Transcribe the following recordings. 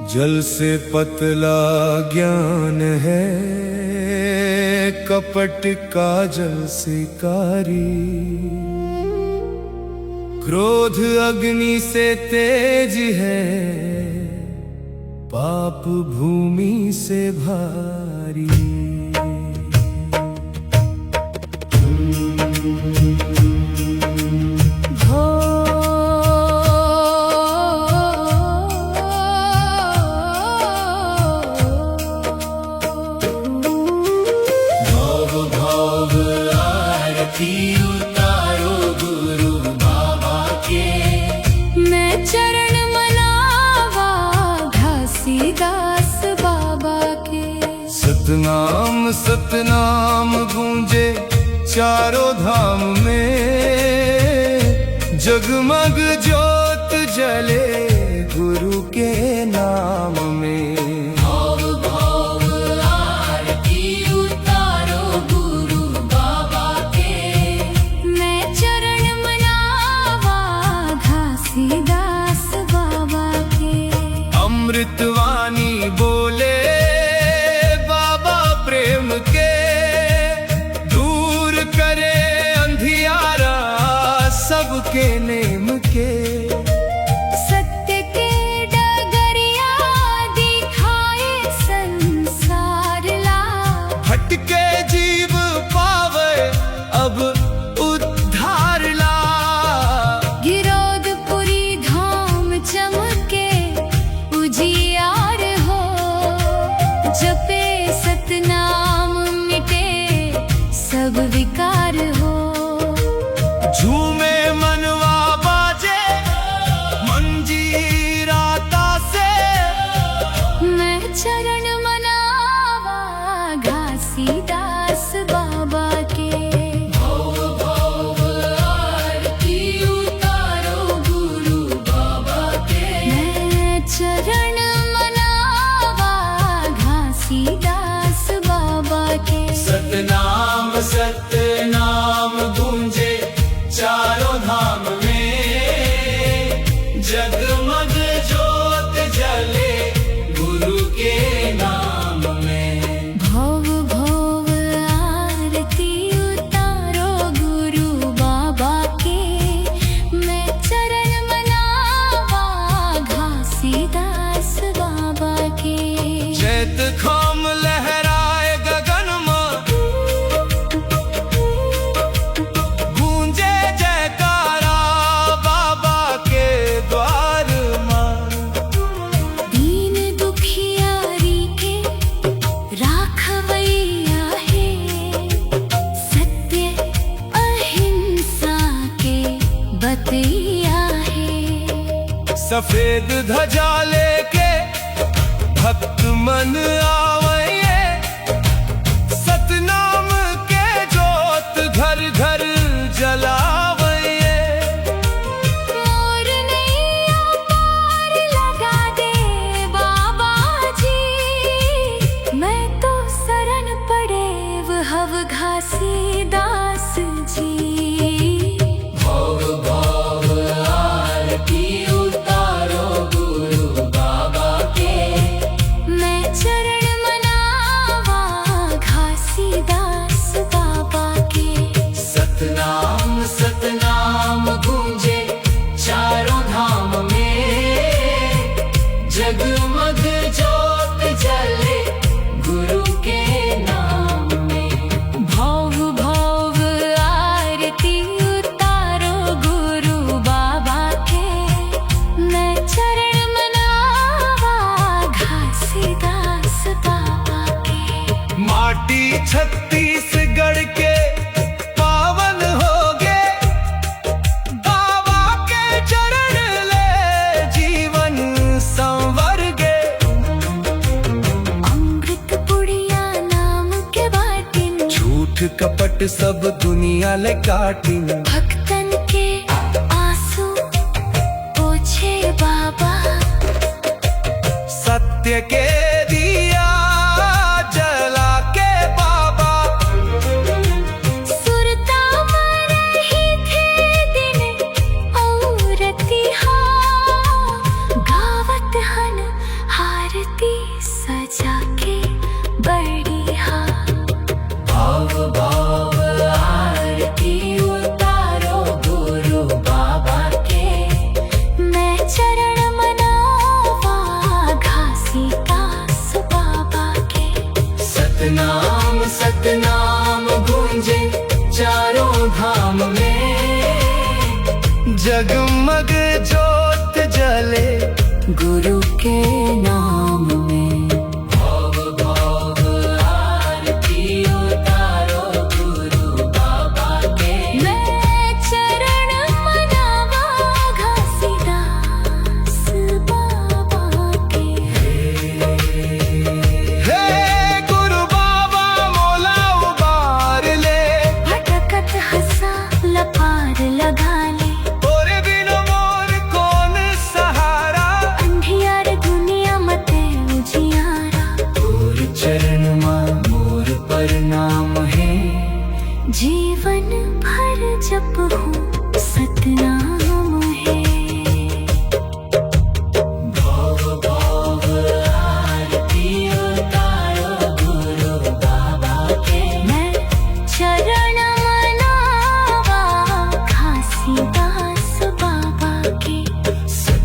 जल से पतला ज्ञान है, कपट का जल से कारी। क्रोध अग्नि से तेज है, पाप भूमि से भारी। उतारो गुरु बाबा के, मैं चरण मनावा घासीदास बाबा के। सतनाम सतनाम गूंजे चारों धाम में, जगमग ज्योत जले गुरु के नाम में। अमृतवाणी बोले बाबा प्रेम के, दूर करे अंधियारा सबके नेम के। सत्य के डगरिया दिखाए संसार ला, हटके जीव पावे अब उद्धार ला। गिरोधपुरी धाम चमके उजियार हो, जपे सतनाम मिटे सब विकार हो। झूमे मनवा बाजे मंजीरा तासे, मैं चरण मनावा घासीदास बाबा के। आरती उतारो गुरु बाबा के, मैं चरण मनावा घासीदास बाबा के। सतनाम सतनाम गूंजे चारों धाम में, जगमग ज्योत जले गुरु के नाम में। भव भव आरती उतारो गुरु बाबा के, मैं चरण मनावा घासीदास बाबा के। चैत खाम लहराए गगन में, गूंजे जयकारा बाबा के द्वार में। दीन दुखियारी के राखवैया है, सत्य अहिंसा के बतैया है। सफेद ध्वजा लेके भक्त मन आवे, सतनाम के जोत घर घर जलावे। मोर नैया पार लगा दे बाबा जी, मैं तो शरण पड़े वह घासीदास जी। आरती उतारो गुरु बाबा के, मैं चरण मनावा घासीदास बाबा के। सतनाम सतनाम गूंजे चारों धाम में, जगमग ज्योत जले गुरु के नाम में। भव भव आरती उतारो गुरु बाबा के, मैं चरण मनावा घासीदास बाबा के। माटी छत्तीसगढ़ के पावन होगे, बाबा के चरण ले जीवन संवर गे। अमृत पुड़िया नाम के बाटिन, झूठ कपट सब दुनिया ले काटिन। भक्तन के आंसू पोछे बाबा, सत्य के दिया जला के बाबा। सुरता मर ही थे दिन औरती हा, गावत हन हा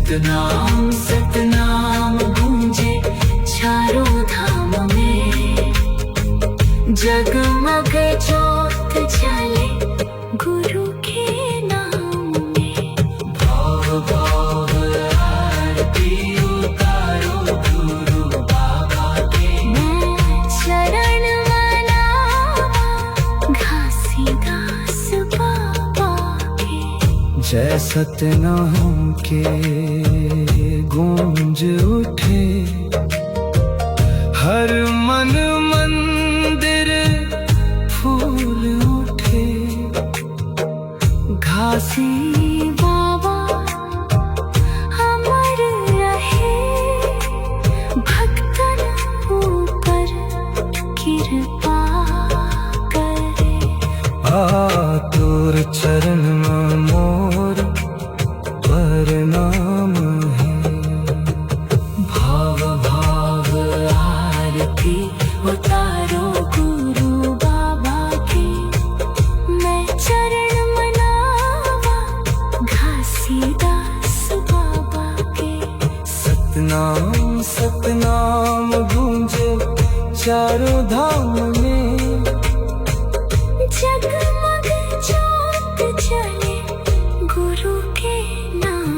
सतनाम सतनाम गूंजे चारों धाम में, जगमग ज्योत जले गुरु के नाम में। भाव भाव आरती उतारो गुरु बाबा के, मैं चरण मनावा घासीदास बाबा के। जय सतनाम के गूंज उठे, हर मन मंदिर फूल उठे। घासी बाबा अमर रहे, भक्तन ऊपर कृपा करे। आतुर चरण में मोर प्रणाम है। भाव भाव आरती उतारो गुरु बाबा के, मैं चरण मनावा घासीदास बाबा के। सतनाम सतनाम गूंजे चारों धाम में, जगमग ज्योत जले गुरु के नाम।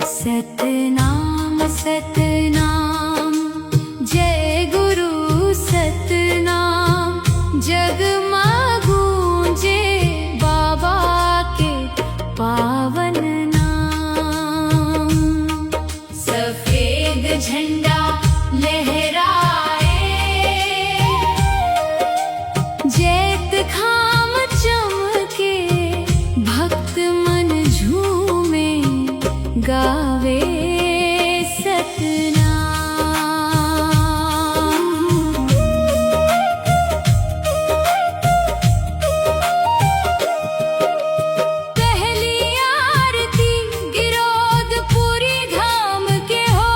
सतनाम सतनाम जय गुरु सतनाम, जगमग गूंजे बाबा के पावन नाम। सफेद झंडा लहराए, जैत खाम चमके, भक्त मन झूमे गावे सतनाम। पहली आरती गिरोधपुरी धाम के हो,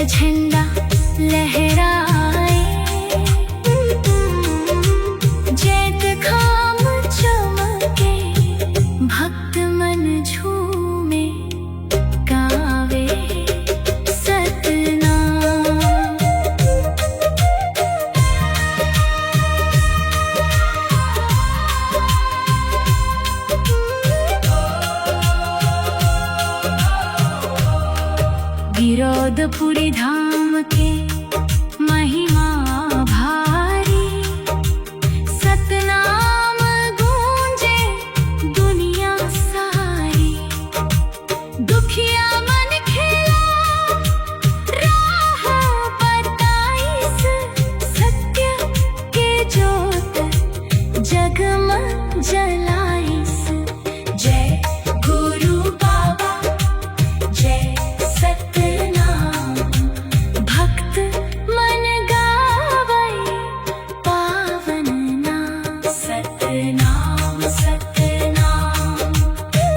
झंडा लहराए, जैत खाम चमके, भक्त मन झूमे, गावे सतनाम। गिरौदपुरी धाम के महिमा भारी, सतनाम गूंजे दुनिया सारी। दुखिया मन खिला, राह बताइस, सत्य के ज्योत जगमग जलाइस। जय गुरु बाबा, जय सतनाम, भक्त मन गावै पावन नाम। सतनाम सतनाम,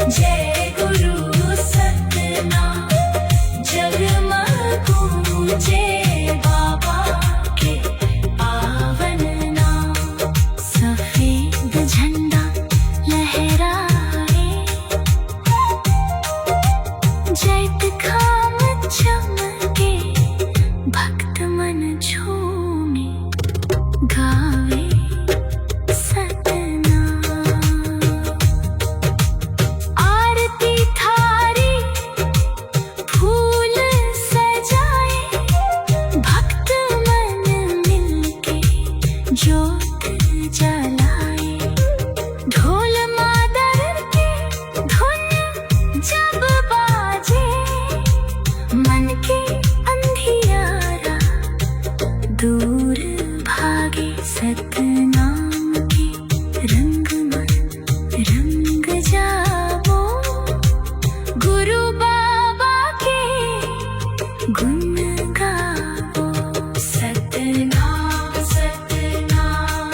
जय गुरु सतनाम, जगमग गूंजे बाबा के पावन नाम। सफेद झंडा लहराए, जैत खाम चमके, भक्त मन झूमे, गावे सतनाम। आरती थारी फूल सजाए, भक्त मन मिलके ज्योत जलाए। ढोल मादर के धुन जब बाजे, मन के अंधियारा दूर भागे। सतनाम के रंग मन रंग जावो, गुरु बाबा के गुण गावो। सतनाम सतनाम,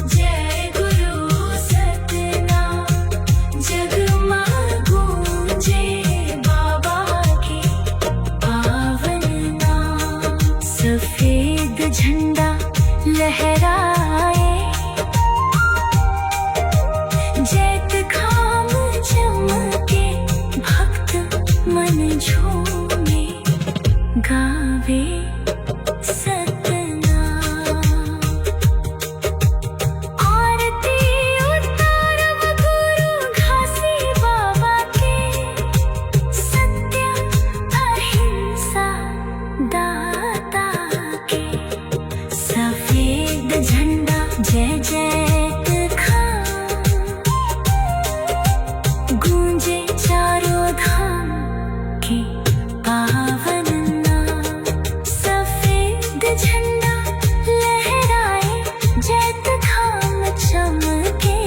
जय गुरु सतनाम, जगमग गूंजे बाबा के पावन नाम। सफेद झंडा लहराए, जैत खाम चमके, भक्त मन झूमे, गावे सतनाम। आरती उतारब गुरु घासी बाबा के, सत्य अहिंसा दाता के। सफेद झंडा जय जैत खाम, गूंजे चारों धाम के पावन नाम। सफेद झंडा लहराए, जैत खाम चमके,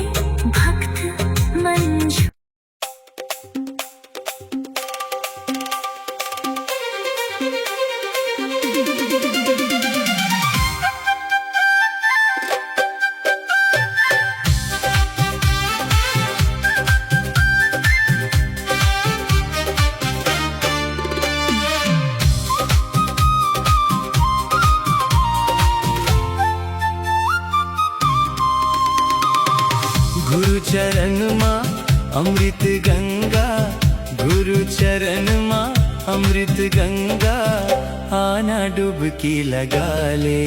भक्त मन झूमे। गुरु चरण माँ अमृत गंगा, गुरु चरण माँ अमृत गंगा, आना डुबकी लगा ले।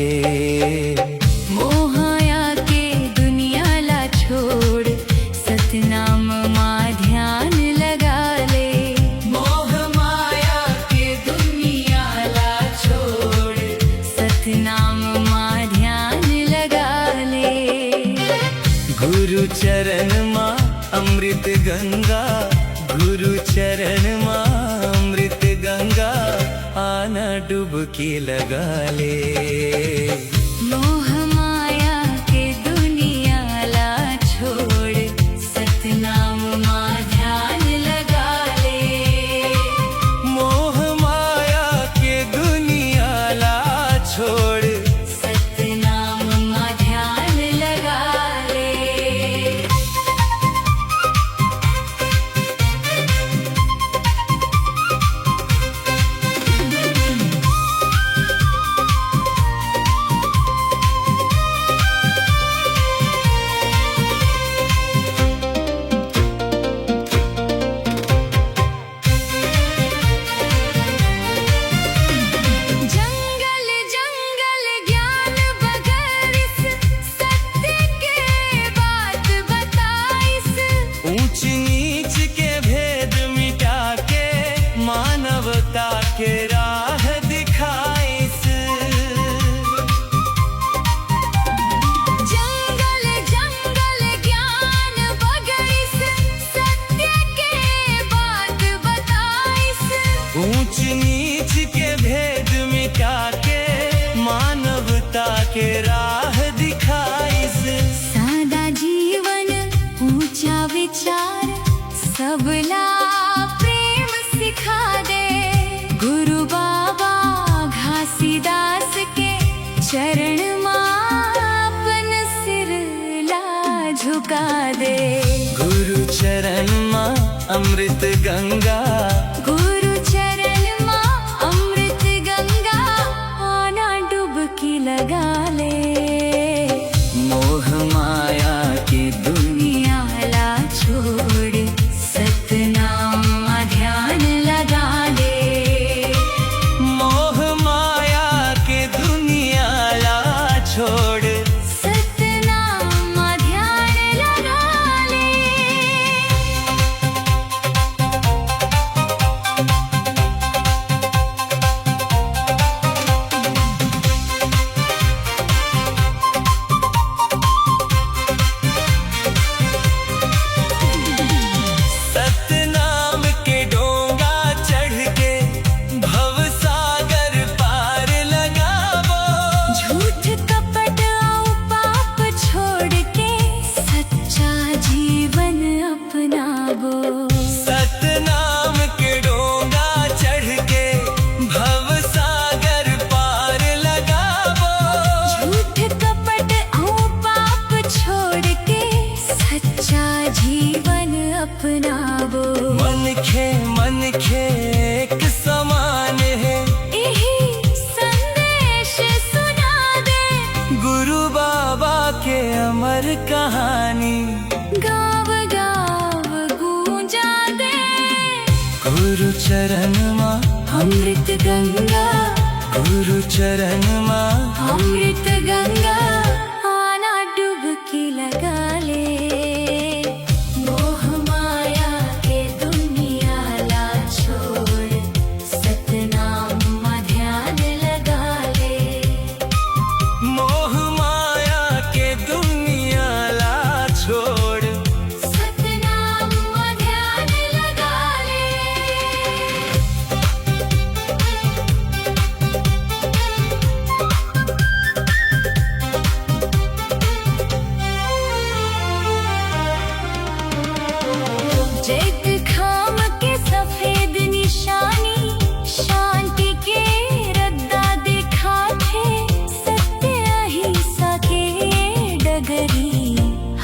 मोहया के दुनिया ला छोड़, सतनाम माँ ध्यान लगा ले। मोह माया के दुनिया ला छोड़, सतनाम माँ ध्यान लगा ले। गुरु चरण माँ अमृत गंगा, गुरु चरण माँ अमृत गंगा, आना डुबकी लगा ले। मोह माया के दुनिया ला छोड़, सतनाम माँ ध्यान लगा ले। मोह माया के दुनिया ला छोड़, सतनाम माँ ध्यान लगा ले। सबला प्रेम सिखा दे। गुरु बाबा घासीदास के चरण मापन सिर ला झुका दे। गुरु चरण माँ अमृत गंगा, गुरु चरण माँ अमृत गंगा, आना डुबकी लगा ले। मोह माया की दुनिया ला छोड़ सतनाम ध्यान लगा ले। मोह माया के दुनिया ला छोड़ सतनाम ध्यान लगा ले। सतनाम के डोंगा चढ़ के भव सागर पार लगावो। झूठ कपट और पाप छोड़ के सच्चा जीवन अपनावो। सतनाम के डोंगा चढ़ के भव सागर पार लगावो। झूठ कपट और पाप छोड़ के सच्चा जीवन अपनावो। मन खे एक समान है, यही संदेश सुना दे। गुरु बाबा के अमर कहानी गाव गाव गूंजा दे। गुरु चरण माँ अमृत गंगा, गुरु चरण माँ अमृत गंगा, आना डुबकी लगा ले। मोह माया के दुनिया ला छोड़ सतनाम ध्यान लगा ले। मोह माया के दुनिया ला छोड़ सतनाम ध्यान लगा ले। जग खाम के सफेद निशानी, शांति के रद्दा दिखा थे। सत्य अहिंसा के डगरी,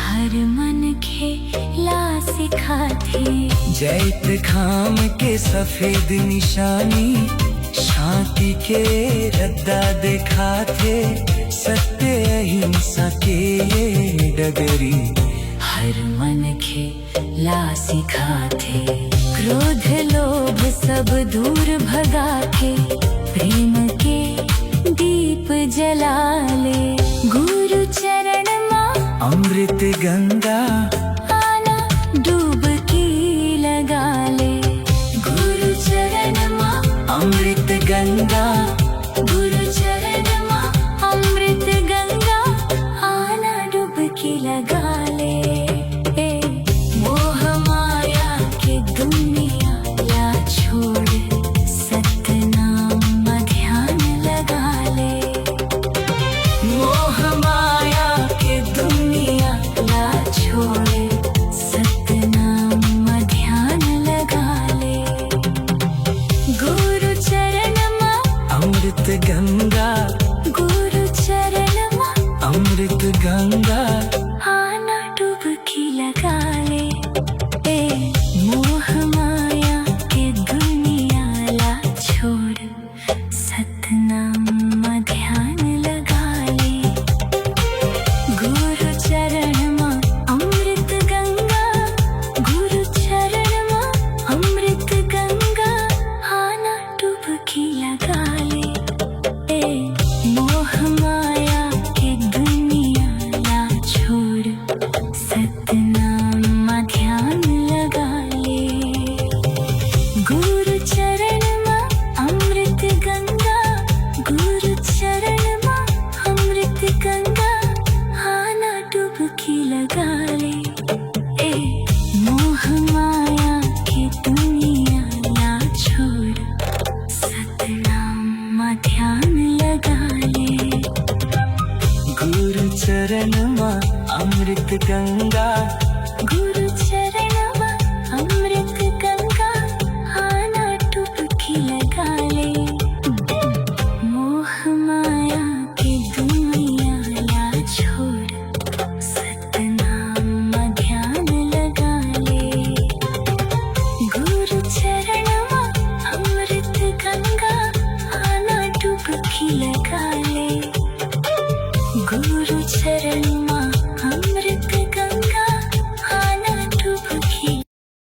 हर मन खेला सिखा थे। जैत खाम के सफेद निशानी, शांति के रद्दा दिखाते। सत्य अहिंसा के ये डगरी, हर मन खेला सिखाते। क्रोध लोभ सब दूर भगा के, प्रेम के दीप जला ले। गुरु चरण माँ अमृत गंगा,